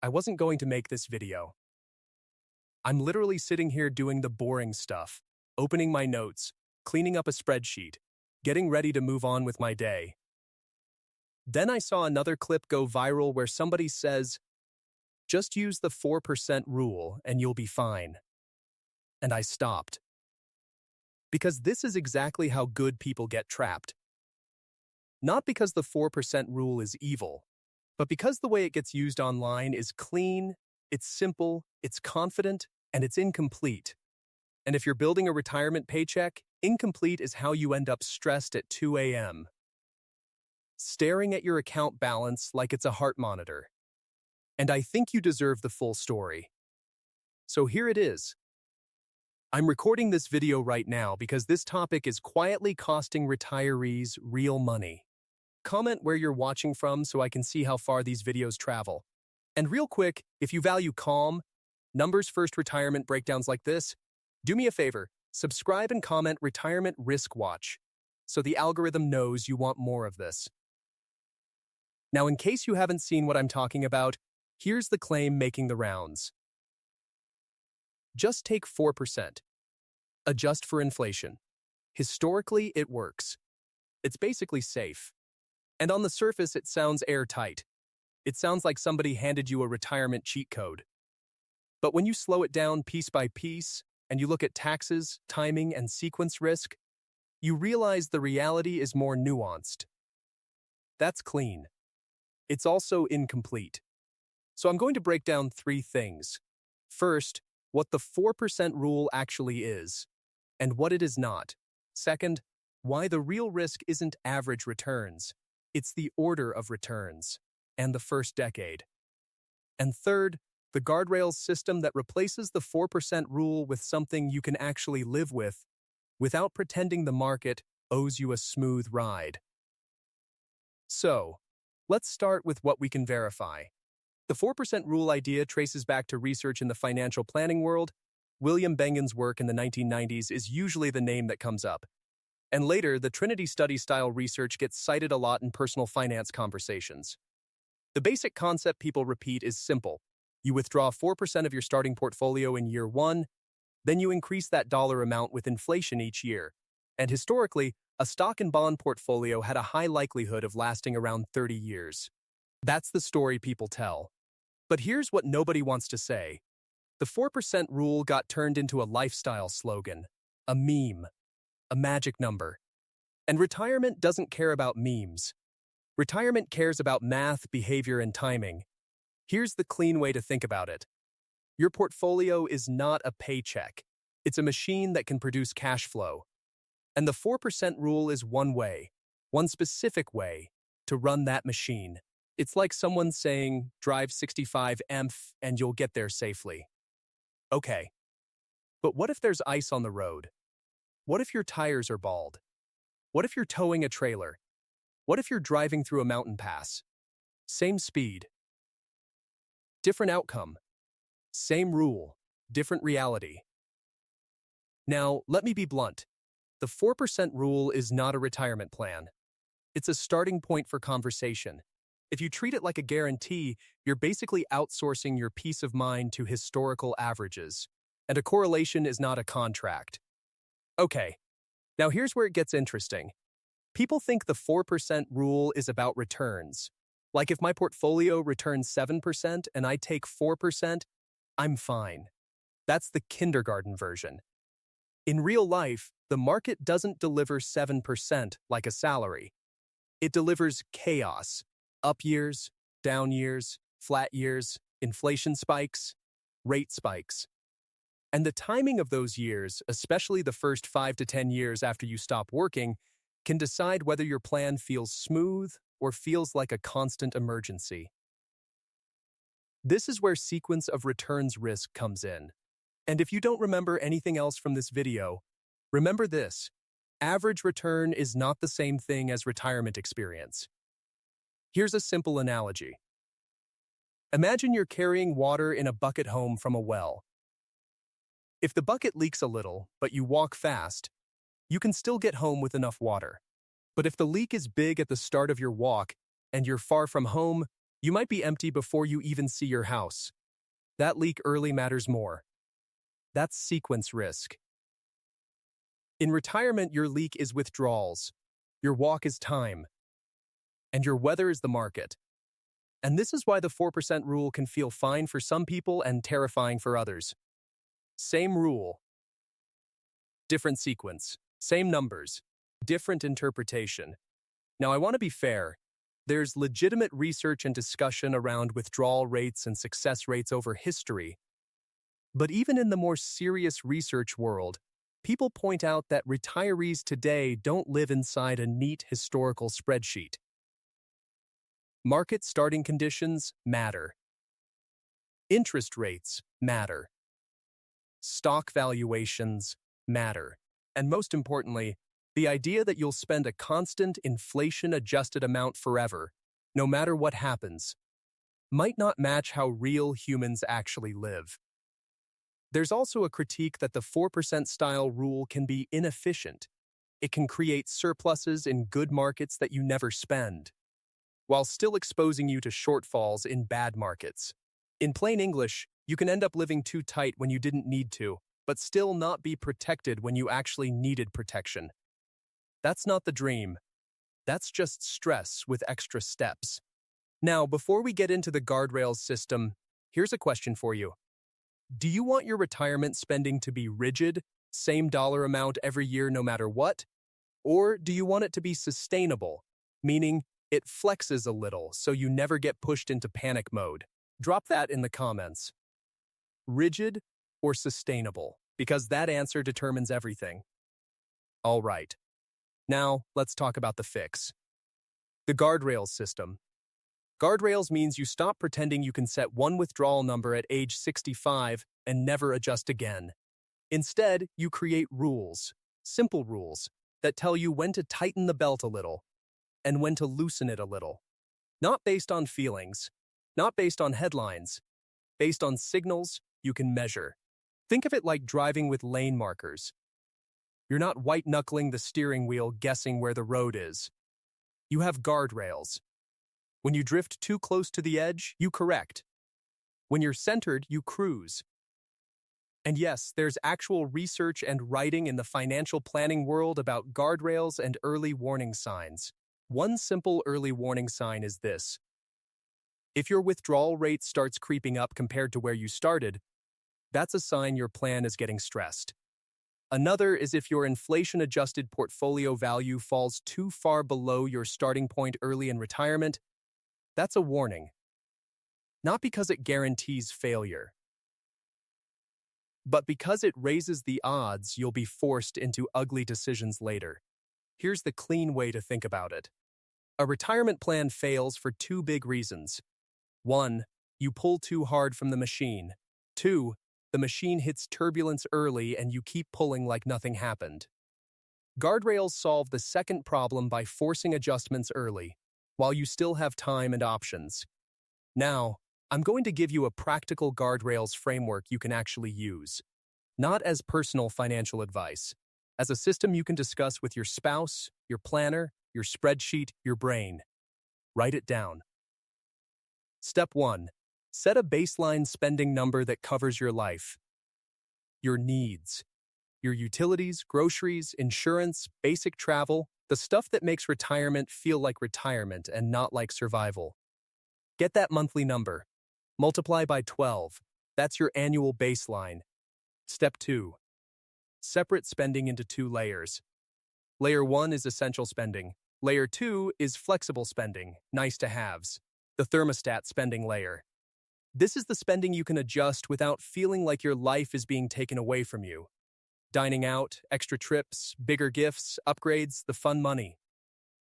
I wasn't going to make this video. I'm literally sitting here doing the boring stuff, opening my notes, cleaning up a spreadsheet, getting ready to move on with my day. Then I saw another clip go viral where somebody says, "Just use the 4% rule and you'll be fine." And I stopped. Because this is exactly how good people get trapped. Not because the 4% rule is evil, but because the way it gets used online is clean, it's simple, it's confident, and it's incomplete. And if you're building a retirement paycheck, incomplete is how you end up stressed at 2 a.m., staring at your account balance like it's a heart monitor. And I think you deserve the full story. So here it is. I'm recording this video right now because this topic is quietly costing retirees real money. Comment where you're watching from so I can see how far these videos travel. And real quick, if you value calm, numbers-first retirement breakdowns like this, do me a favor, subscribe and comment Retirement Risk Watch so the algorithm knows you want more of this. Now, in case you haven't seen what I'm talking about, here's the claim making the rounds. Just take 4%. Adjust for inflation. Historically, it works. It's basically safe. And on the surface, it sounds airtight. It sounds like somebody handed you a retirement cheat code. But when you slow it down piece by piece, and you look at taxes, timing, and sequence risk, you realize the reality is more nuanced. That's clean. It's also incomplete. So I'm going to break down 3 things. First, what the 4% rule actually is, and what it is not. Second, why the real risk isn't average returns. It's the order of returns, and the first decade. And third, the Guardrails system that replaces the 4% rule with something you can actually live with, without pretending the market owes you a smooth ride. So, let's start with what we can verify. The 4% rule idea traces back to research in the financial planning world. William Bengen's work in the 1990s is usually the name that comes up. And later, the Trinity study-style research gets cited a lot in personal finance conversations. The basic concept people repeat is simple. You withdraw 4% of your starting portfolio in year 1, then you increase that dollar amount with inflation each year. And historically, a stock and bond portfolio had a high likelihood of lasting around 30 years. That's the story people tell. But here's what nobody wants to say. The 4% rule got turned into a lifestyle slogan, a meme, a magic number. And retirement doesn't care about memes. Retirement cares about math, behavior, and timing. Here's the clean way to think about it. Your portfolio is not a paycheck. It's a machine that can produce cash flow. And the 4% rule is one way, one specific way, to run that machine. It's like someone saying, drive 65 mph and you'll get there safely. Okay, but what if there's ice on the road? What if your tires are bald? What if you're towing a trailer? What if you're driving through a mountain pass? Same speed. Different outcome. Same rule. Different reality. Now, let me be blunt. The 4% rule is not a retirement plan. It's a starting point for conversation. If you treat it like a guarantee, you're basically outsourcing your peace of mind to historical averages. And a correlation is not a contract. Okay, now here's where it gets interesting. People think the 4% rule is about returns. Like if my portfolio returns 7% and I take 4%, I'm fine. That's the kindergarten version. In real life, the market doesn't deliver 7% like a salary. It delivers chaos. Up years, down years, flat years, inflation spikes, rate spikes. And the timing of those years, especially the first 5 to 10 years after you stop working, can decide whether your plan feels smooth or feels like a constant emergency. This is where sequence of returns risk comes in. And if you don't remember anything else from this video, remember this: average return is not the same thing as retirement experience. Here's a simple analogy. Imagine you're carrying water in a bucket home from a well. If the bucket leaks a little, but you walk fast, you can still get home with enough water. But if the leak is big at the start of your walk and you're far from home, You might be empty before you even see your house. That leak early matters more. That's sequence risk. In retirement, your leak is withdrawals, your walk is time, and your weather is the market. And this is why the 4% rule can feel fine for some people and terrifying for others. Same rule, different sequence, same numbers, different interpretation. Now, I want to be fair. There's legitimate research and discussion around withdrawal rates and success rates over history. But even in the more serious research world, people point out that retirees today don't live inside a neat historical spreadsheet. Market starting conditions matter. Interest rates matter. Stock valuations matter. And most importantly, the idea that you'll spend a constant inflation-adjusted amount forever, no matter what happens, might not match how real humans actually live. There's also a critique that the 4% style rule can be inefficient. It can create surpluses in good markets that you never spend, while still exposing you to shortfalls in bad markets. In plain English, you can end up living too tight when you didn't need to, but still not be protected when you actually needed protection. That's not the dream. That's just stress with extra steps. Now, before we get into the guardrails system, here's a question for you. Do you want your retirement spending to be rigid, same dollar amount every year no matter what? Or do you want it to be sustainable, meaning it flexes a little so you never get pushed into panic mode? Drop that in the comments. Rigid or sustainable? Because that answer determines everything. All right. Now, let's talk about the fix. The guardrails system. Guardrails means you stop pretending you can set one withdrawal number at age 65 and never adjust again. Instead, you create rules, simple rules, that tell you when to tighten the belt a little and when to loosen it a little. Not based on feelings, not based on headlines, based on signals you can measure. Think of it like driving with lane markers. You're not white-knuckling the steering wheel guessing where the road is. You have guardrails. When you drift too close to the edge, you correct. When you're centered, you cruise. And yes, there's actual research and writing in the financial planning world about guardrails and early warning signs. One simple early warning sign is this. If your withdrawal rate starts creeping up compared to where you started, that's a sign your plan is getting stressed. Another is if your inflation-adjusted portfolio value falls too far below your starting point early in retirement. That's a warning. Not because it guarantees failure, but because it raises the odds you'll be forced into ugly decisions later. Here's the clean way to think about it. A retirement plan fails for two big reasons. 1, you pull too hard from the machine. 2, the machine hits turbulence early and you keep pulling like nothing happened. Guardrails solve the second problem by forcing adjustments early, while you still have time and options. Now, I'm going to give you a practical guardrails framework you can actually use. Not as personal financial advice, as a system you can discuss with your spouse, your planner, your spreadsheet, your brain. Write it down. Step 1. Set a baseline spending number that covers your life. Your needs. Your utilities, groceries, insurance, basic travel, the stuff that makes retirement feel like retirement and not like survival. Get that monthly number. Multiply by 12. That's your annual baseline. Step 2. Separate spending into 2 layers. Layer 1 is essential spending. Layer 2 is flexible spending, nice-to-haves. The thermostat spending layer. This is the spending you can adjust without feeling like your life is being taken away from you. Dining out, extra trips, bigger gifts, upgrades, the fun money.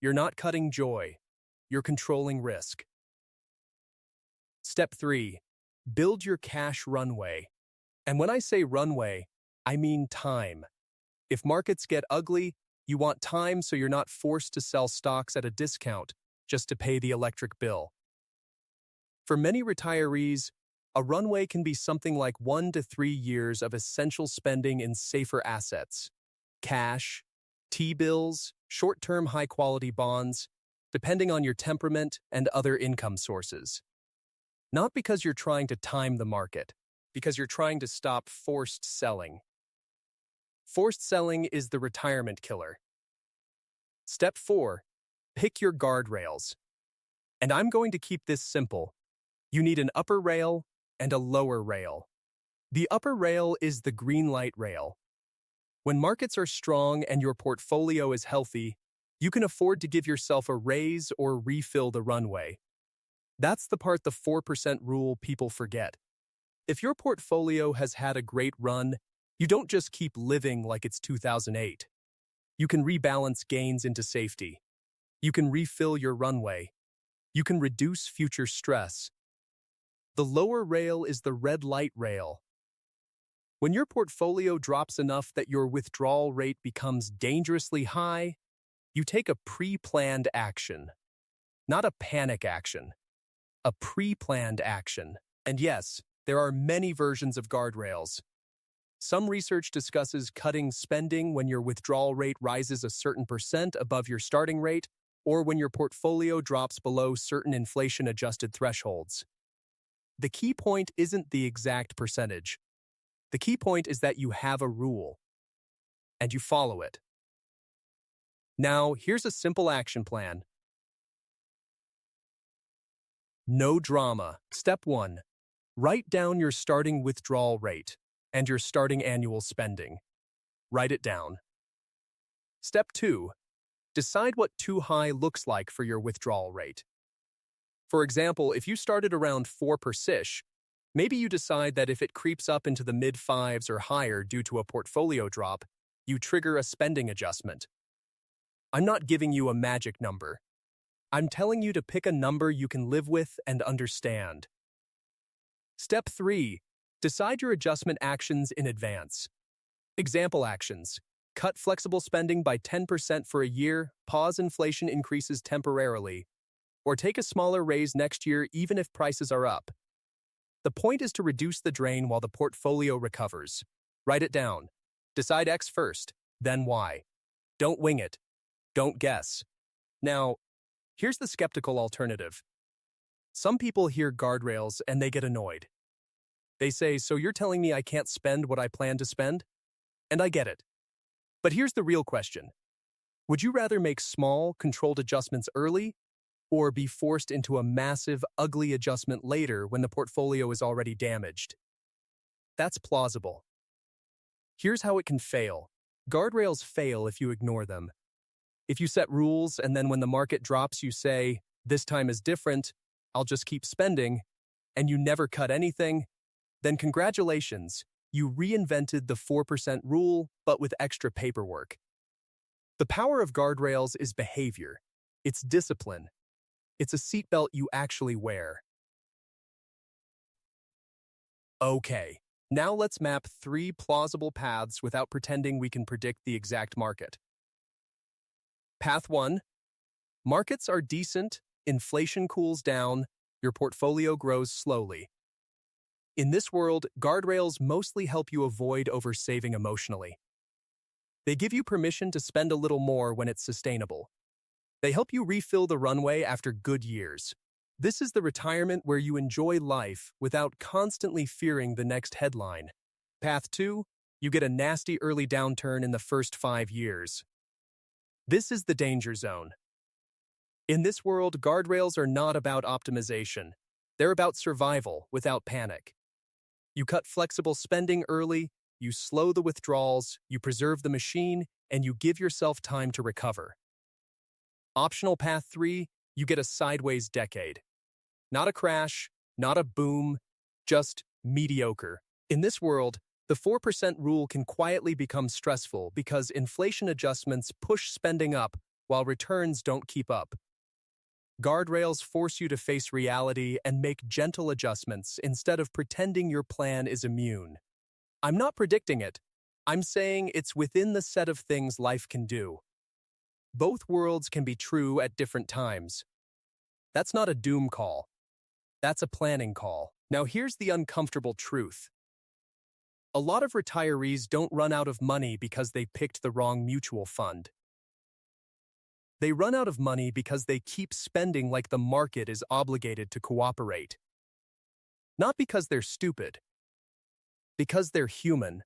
You're not cutting joy. You're controlling risk. Step 3. Build your cash runway. And when I say runway, I mean time. If markets get ugly, you want time so you're not forced to sell stocks at a discount just to pay the electric bill. For many retirees, a runway can be something like 1 to 3 years of essential spending in safer assets. Cash, T-bills, short-term high-quality bonds. depending on your temperament and other income sources. Not because you're trying to time the market, because you're trying to stop forced selling. Forced selling is the retirement killer. Step 4. Pick your guardrails. And I'm going to keep this simple. You need an upper rail and a lower rail. The upper rail is the green light rail. When markets are strong and your portfolio is healthy, you can afford to give yourself a raise or refill the runway. That's the part the 4% rule people forget. If your portfolio has had a great run, you don't just keep living like it's 2008. You can rebalance gains into safety. You can refill your runway. You can reduce future stress. The lower rail is the red light rail. When your portfolio drops enough that your withdrawal rate becomes dangerously high, you take a pre-planned action. Not a panic action. A pre-planned action. And yes, there are many versions of guardrails. Some research discusses cutting spending when your withdrawal rate rises a certain percent above your starting rate, or when your portfolio drops below certain inflation-adjusted thresholds. The key point isn't the exact percentage. The key point is that you have a rule, and you follow it. Now, here's a simple action plan. No drama. Step 1. Write down your starting withdrawal rate and your starting annual spending. Write it down. Step 2. Decide what too high looks like for your withdrawal rate. For example, if you started around 4%, maybe you decide that if it creeps up into the mid-5s or higher due to a portfolio drop, you trigger a spending adjustment. I'm not giving you a magic number. I'm telling you to pick a number you can live with and understand. Step 3. Decide your adjustment actions in advance. Example actions. Cut flexible spending by 10% for a year, pause inflation increases temporarily, or take a smaller raise next year even if prices are up. The point is to reduce the drain while the portfolio recovers. Write it down. Decide X first, then Y. Don't wing it. Don't guess. Now, here's the skeptical alternative. Some people hear guardrails and they get annoyed. They say, so you're telling me I can't spend what I plan to spend? And I get it. But here's the real question. Would you rather make small, controlled adjustments early, or be forced into a massive, ugly adjustment later when the portfolio is already damaged? That's plausible. Here's how it can fail. Guardrails fail if you ignore them. If you set rules and then when the market drops you say, this time is different, I'll just keep spending, and you never cut anything, then congratulations, you reinvented the 4% rule, but with extra paperwork. The power of guardrails is behavior. It's discipline. It's a seatbelt you actually wear. Okay, now let's map 3 plausible paths without pretending we can predict the exact market. Path 1. Markets are decent, inflation cools down, your portfolio grows slowly. In this world, guardrails mostly help you avoid oversaving emotionally. They give you permission to spend a little more when it's sustainable. They help you refill the runway after good years. This is the retirement where you enjoy life without constantly fearing the next headline. Path 2, you get a nasty early downturn in the first 5 years. This is the danger zone. In this world, guardrails are not about optimization. They're about survival without panic. You cut flexible spending early, you slow the withdrawals, you preserve the machine, and you give yourself time to recover. Optional path 3, you get a sideways decade. Not a crash, not a boom, just mediocre. In this world, the 4% rule can quietly become stressful because inflation adjustments push spending up while returns don't keep up. Guardrails force you to face reality and make gentle adjustments instead of pretending your plan is immune. I'm not predicting it. I'm saying it's within the set of things life can do. Both worlds can be true at different times. That's not a doom call. That's a planning call. Now here's the uncomfortable truth. A lot of retirees don't run out of money because they picked the wrong mutual fund. They run out of money because they keep spending like the market is obligated to cooperate. Not because they're stupid, because they're human.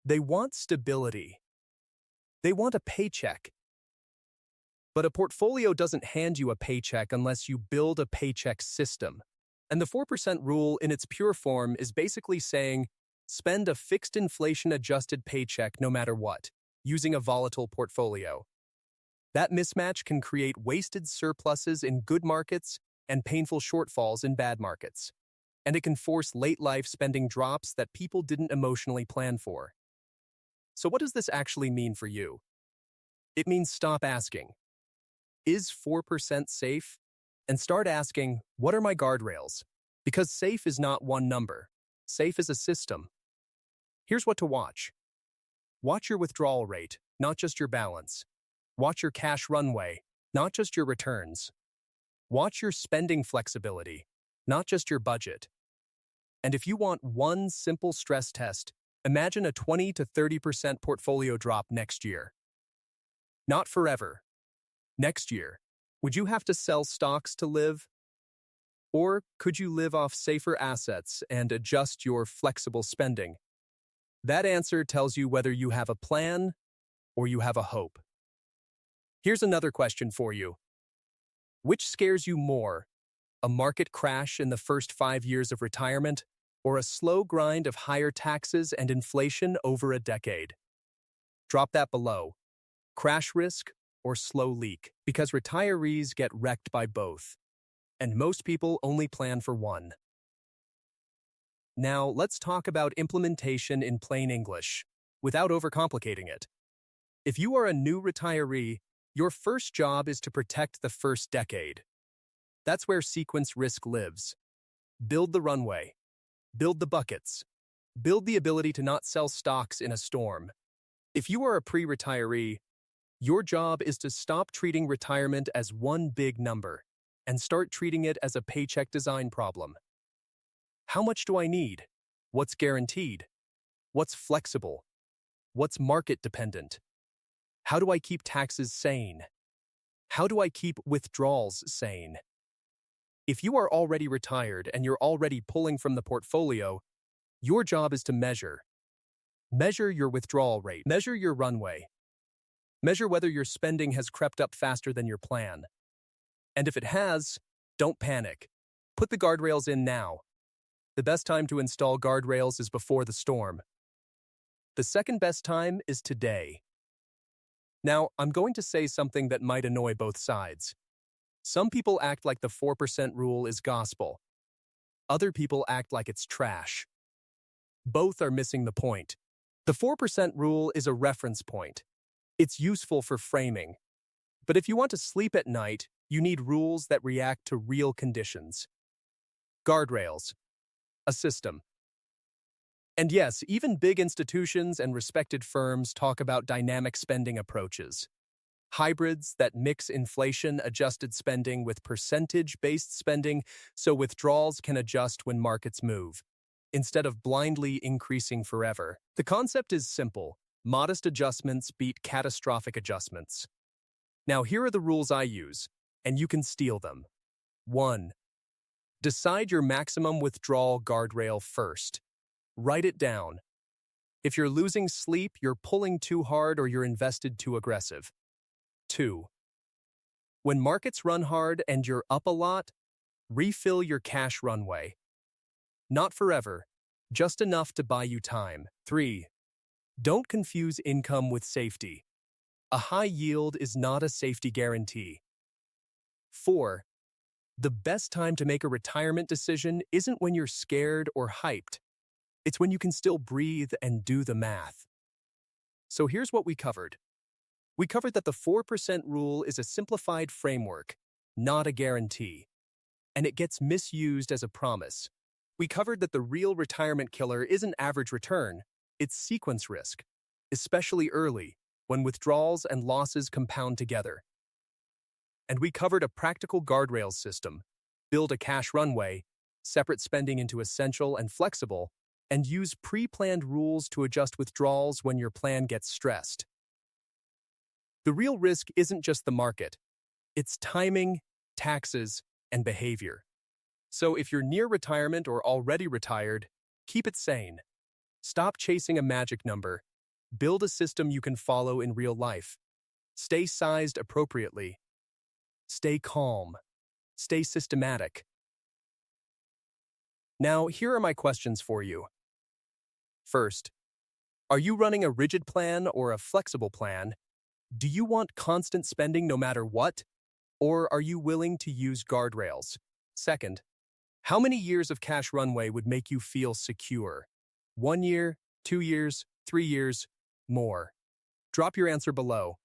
They want stability. They want a paycheck. But a portfolio doesn't hand you a paycheck unless you build a paycheck system. And the 4% rule in its pure form is basically saying, spend a fixed inflation-adjusted paycheck no matter what, using a volatile portfolio. That mismatch can create wasted surpluses in good markets and painful shortfalls in bad markets. And it can force late-life spending drops that people didn't emotionally plan for. So what does this actually mean for you? It means stop asking, is 4% safe? And start asking, what are my guardrails? Because safe is not one number. Safe is a system. Here's what to watch. Watch your withdrawal rate, not just your balance. Watch your cash runway, not just your returns. Watch your spending flexibility, not just your budget. And if you want one simple stress test, imagine a 20 to 30% portfolio drop next year. Not forever. Next year. Would you have to sell stocks to live? Or could you live off safer assets and adjust your flexible spending? That answer tells you whether you have a plan or you have a hope. Here's another question for you. Which scares you more? A market crash in the first 5 years of retirement, or a slow grind of higher taxes and inflation over a decade? Drop that below. Crash risk or slow leak, because retirees get wrecked by both, and most people only plan for one. Now, let's talk about implementation in plain English, without overcomplicating it. If you are a new retiree, your first job is to protect the first decade. That's where sequence risk lives. Build the runway. Build the buckets. Build the ability to not sell stocks in a storm. If you are a pre-retiree, your job is to stop treating retirement as one big number and start treating it as a paycheck design problem. How much do I need? What's guaranteed? What's flexible? What's market dependent? How do I keep taxes sane? How do I keep withdrawals sane? If you are already retired and you're already pulling from the portfolio, your job is to measure. Measure your withdrawal rate. Measure your runway. Measure whether your spending has crept up faster than your plan. And if it has, don't panic. Put the guardrails in now. The best time to install guardrails is before the storm. The second best time is today. Now, I'm going to say something that might annoy both sides. Some people act like the 4% rule is gospel. Other people act like it's trash. Both are missing the point. The 4% rule is a reference point. It's useful for framing. But if you want to sleep at night, you need rules that react to real conditions. Guardrails. A system. And yes, even big institutions and respected firms talk about dynamic spending approaches. Hybrids that mix inflation-adjusted spending with percentage-based spending so withdrawals can adjust when markets move, instead of blindly increasing forever. The concept is simple. Modest adjustments beat catastrophic adjustments. Now here are the rules I use, and you can steal them. 1. Decide your maximum withdrawal guardrail first. Write it down. If you're losing sleep, you're pulling too hard, or you're invested too aggressive. 2. When markets run hard and you're up a lot, refill your cash runway. Not forever, just enough to buy you time. 3. Don't confuse income with safety. A high yield is not a safety guarantee. 4. The best time to make a retirement decision isn't when you're scared or hyped. It's when you can still breathe and do the math. So here's what we covered. We covered that the 4% rule is a simplified framework, not a guarantee, and it gets misused as a promise. We covered that the real retirement killer isn't average return, it's sequence risk, especially early, when withdrawals and losses compound together. And we covered a practical guardrails system, build a cash runway, separate spending into essential and flexible, and use pre-planned rules to adjust withdrawals when your plan gets stressed. The real risk isn't just the market. It's timing, taxes, and behavior. So if you're near retirement or already retired, keep it sane. Stop chasing a magic number. Build a system you can follow in real life. Stay sized appropriately. Stay calm. Stay systematic. Now, here are my questions for you. First, are you running a rigid plan or a flexible plan? Do you want constant spending no matter what? Or are you willing to use guardrails? Second, how many years of cash runway would make you feel secure? 1 year, 2 years, 3 years, more? Drop your answer below.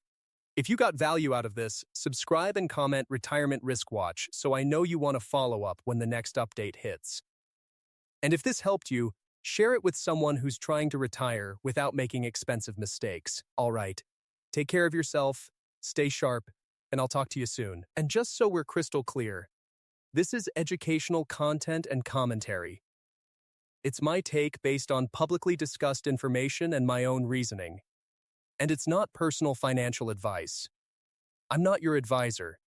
If you got value out of this, subscribe and comment Retirement Risk Watch so I know you want to follow up when the next update hits. And if this helped you, share it with someone who's trying to retire without making expensive mistakes. All right, take care of yourself, stay sharp, and I'll talk to you soon. And just so we're crystal clear, this is educational content and commentary. It's my take based on publicly discussed information and my own reasoning. And it's not personal financial advice. I'm not your advisor.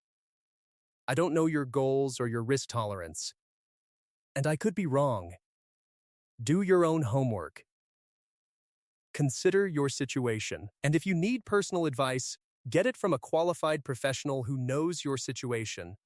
I don't know your goals or your risk tolerance. And I could be wrong. Do your own homework. Consider your situation. And if you need personal advice, get it from a qualified professional who knows your situation.